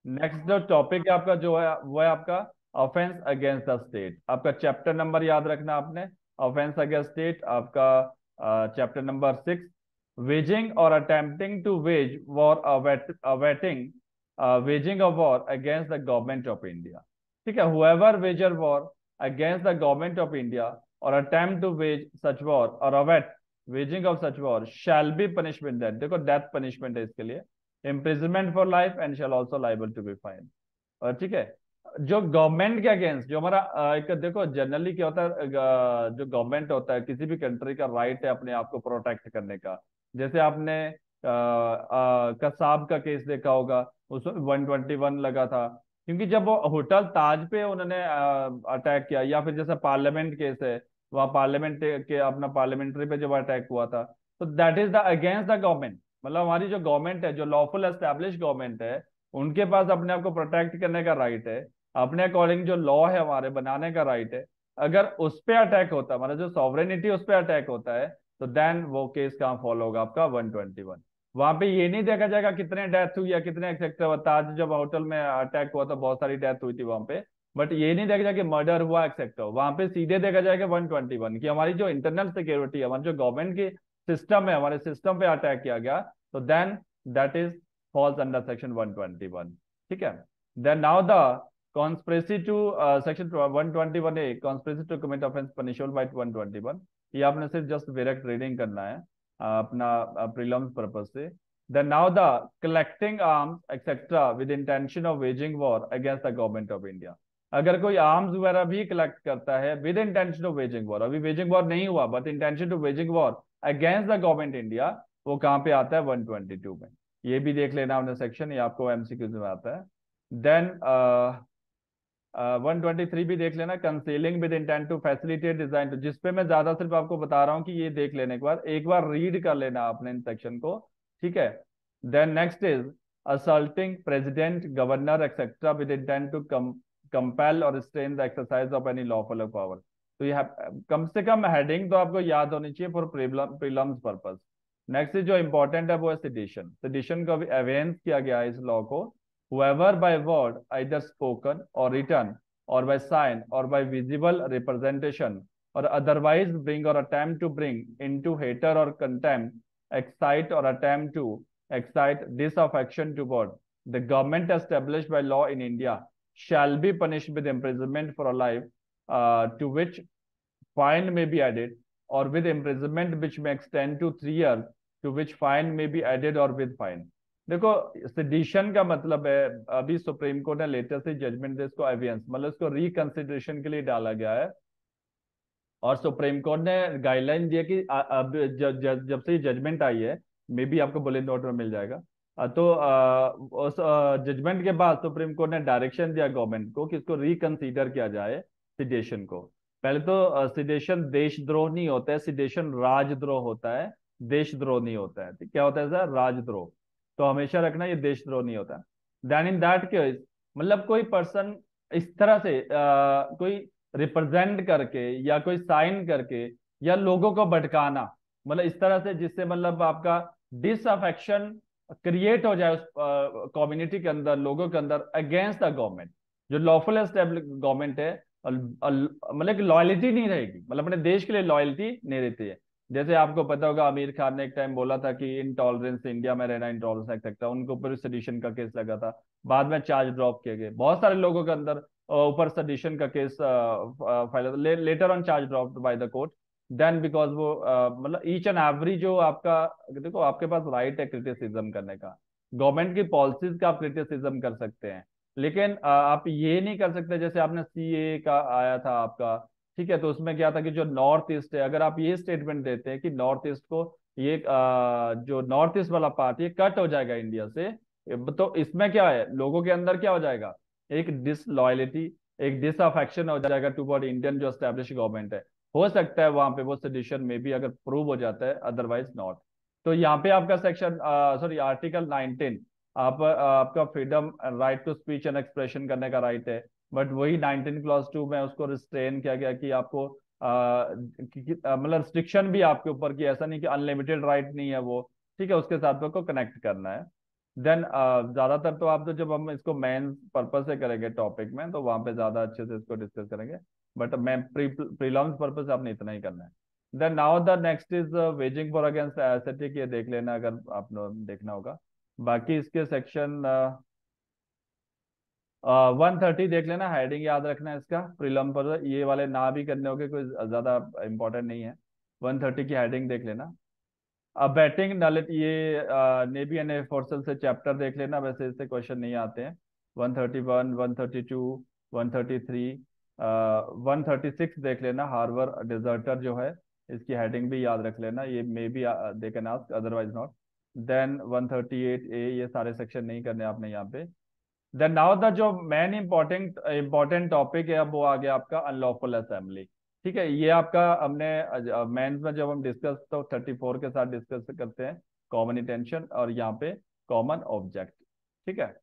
Next जो topic है आपका जो है वो है आपका ऑफेंस अगेंस्ट द स्टेट। आपका चैप्टर नंबर याद रखना आपने। ऑफेंस अगेंस्ट स्टेट आपका चैप्टर नंबर 6। वेजिंग और attempting to wage war abetting waging a war against the government of India. ठीक है, whoever wages war against the government of India और attempt to wage such war और abet waging of such war shall be punishment death. देखो death punishment है इसके लिए, imprisonment for life and shall also liable to be fined। और ठीक है, जो गवर्नमेंट के अगेंस्ट जो हमारा एक देखो जनरली क्या होता है, जो गवर्नमेंट होता है किसी भी कंट्री का राइट है अपने आप को प्रोटेक्ट करने का। जैसे आपने कसाब का केस देखा होगा, उसमें 121 लगा था, क्योंकि जब वो होटल ताज पे उन्होंने अटैक किया, या फिर जैसे पार्लियामेंट केस है, वहाँ पार्लियामेंट के अपना पार्लियामेंट्री पे जब अटैक हुआ था, तो that is the against the government. मतलब हमारी जो गवर्नमेंट है, जो लॉफुल एस्टेब्लिश गवर्नमेंट है, उनके पास अपने आप को प्रोटेक्ट करने का राइट है, अपने अकॉर्डिंग जो लॉ है हमारे बनाने का राइट है। अगर उस पे अटैक होता है, मतलब जो सॉवरेनिटी उस पे अटैक होता है, तो देन वो केस कहाँ फॉलो होगा आपका 121। वहां पे ये नहीं देखा जाएगा कितने डेथ हुई या कितने एक्सेप्ट हुआ। ताज जब होटल में अटैक हुआ था बहुत सारी डेथ हुई थी वहां पे, बट ये नहीं देखा जाएगा कि मर्डर हुआ एक्सेप्ट हुआ। वहां पे सीधे देखा जाएगा 121 की हमारी जो इंटरनल सिक्योरिटी है, हमारी जो गवर्नमेंट की सिस्टम है, हमारे सिस्टम पे अटैक किया गया, तो then that is falls under section 121। ठीक है, then now the conspiracy to section 121 A, conspiracy to commit offence punishable by 121। ये आपने सिर्फ जस्ट डायरेक्ट रीडिंग करना है अपना प्रीलिम्स पर्पज से। Then now the collecting arms etcetera with intention of waging war against the government of India. अगर कोई arms वगैरह भी कलेक्ट करता है with intention of waging war, अभी वेजिंग वॉर नहीं हुआ but intention to waging war against the government India, वो कहाँ पे आता है 122 में। ये भी देख लेना हमने सेक्शन, ये आपको एमसीक्यूज में आता है। देन 123 भी देख लेना, concealing with intent to facilitate design to, जिसपे मैं ज्यादा सिर्फ आपको बता रहा हूँ कि ये देख लेने के बाद एक बार रीड कर लेना आपने इन सेक्शन को। ठीक है, then next is assaulting president governor etcetera with intent to compel और restrain the exercise of any lawful power. तो ये कम से कम हेडिंग तो आपको याद होनी चाहिए फॉर प्रीलिम्स पर्पस। नेक्स्ट जो इंपॉर्टेंट है वो है सिडिशन। सिडिशन का भी अवेंस किया गया है इस लॉ को। whoever by word either spoken or written or by sign or by visible representation or otherwise bring or attempt to bring into hatred or contempt, excite or attempt to excite disaffection toward the government established by law in India shall be punished with imprisonment for a life, to which fine may be added, or with imprisonment which may extend to 3 years, to which fine may be added or with fine। देखो, sedition का मतलब है, अभी supreme court ने latest judgement दे इसको अवेंस, मतलब इसको reconsideration के लिए डाला गया है। और सुप्रीम कोर्ट ने गाइडलाइन दिया कि अब जब से ये जजमेंट आई है, मे बी आपको बुलेटिन नोट में मिल जाएगा। तो उस जजमेंट के बाद सुप्रीम कोर्ट ने डायरेक्शन दिया गवर्नमेंट को कि इसको रिकंसीडर किया जाए सिडेशन को। पहले तो सिडेशन देशद्रोह नहीं होता है, सिडेशन राजद्रोह होता है, देशद्रोह नहीं होता है। क्या होता है सर? राजद्रोह। तो हमेशा रखना ये देशद्रोह नहीं होता। देन इन दैट केस, मतलब कोई पर्सन इस तरह से कोई रिप्रेजेंट करके या कोई साइन करके या लोगों को भटकाना, मतलब इस तरह से जिससे मतलब आपका डिसअफेक्शन क्रिएट हो जाए उस कम्युनिटी के अंदर, लोगों के अंदर अगेंस्ट द गवर्नमेंट। जो लॉफुल एस्टेब्लिश गवर्नमेंट है, मतलब लॉयल्टी नहीं रहेगी, मतलब अपने देश के लिए लॉयल्टी नहीं रहती है। जैसे आपको पता होगा आमिर खान ने एक टाइम बोला था कि इनटॉलरेंस, इंडिया में रहना इंटॉलरेंस एक्ट था, उनके ऊपर सेडिशन का केस लगा था। बाद में चार्ज ड्रॉप किए गए, बहुत सारे लोगों के अंदर ऊपर सेडिशन का case file, later on charge dropped by the court. Then because वो मतलब ईच एंड एवरी जो आपका, देखो आपके पास राइट है क्रिटिसिज्म करने का, गवर्नमेंट की पॉलिसीज का आप क्रिटिसिज्म कर सकते हैं, लेकिन आप ये नहीं कर सकते। जैसे आपने सीए का आया था आपका, ठीक है, तो उसमें क्या था कि जो नॉर्थ ईस्ट है, अगर आप ये स्टेटमेंट देते हैं कि नॉर्थ ईस्ट को ये जो नॉर्थ ईस्ट वाला पार्ट ये कट हो जाएगा इंडिया से, तो इसमें क्या है, लोगों के अंदर क्या हो जाएगा, एक डिसलॉयलिटी, एक डिसअफेक्शन हो जाएगा टुवर्ड इंडियन जो एस्टेब्लिश गवर्नमेंट है। हो सकता है वहां पे वो सेडिशन में भी अगर प्रूव हो जाता है, अदरवाइज नॉट। तो यहाँ पे आपका सेक्शन सॉरी आर्टिकल 19, आपका freedom right to speech and expression करने का राइट है, बट वही 19 क्लॉज 2 में उसको रिस्ट्रेन किया गया कि आपको मतलब रिस्ट्रिक्शन भी आपके ऊपर, कि ऐसा नहीं कि अनलिमिटेड राइट नहीं है वो, ठीक है, उसके साथ आपको कनेक्ट करना है। देन ज्यादातर तो आप तो जब हम इसको मेन पर्पज से करेंगे टॉपिक में तो वहां पे ज्यादा अच्छे से इसको डिस्कस करेंगे, बट मैं प्रीलिम्स पर्पज से आपने इतना ही करना है। Then now the next is waging for against aesthetic, ये देख लेना अगर आपने देखना होगा। बाकी इसके सेक्शन 130 देख लेना, हेडिंग याद रखना है इसका, प्रीलिम पर ये वाले ना भी करने होंगे, कोई ज्यादा इंपॉर्टेंट नहीं है। 130 की हेडिंग देख लेना। अब बैटिंग नॉलेज, ये नेवी एंड एयर फोर्सेस से चैप्टर देख लेना, वैसे इससे क्वेश्चन नहीं आते हैं। 131, 132, 133, 136 देख लेना, हार्बर डिजर्टर जो है, इसकी हेडिंग भी याद रख लेना, ये may be they can ask otherwise not. Then 138A, ये सारे सेक्शन नहीं करने आपने यहाँ पे। देन नाउ द जो मेन इंपॉर्टेंट टॉपिक है, अब वो आ गया आपका अनलॉफुल असेंबली। ठीक है, ये आपका हमने मेंस में जब हम डिस्कस तो 34 के साथ डिस्कस करते हैं कॉमन इंटेंशन, और यहाँ पे कॉमन ऑब्जेक्ट। ठीक है।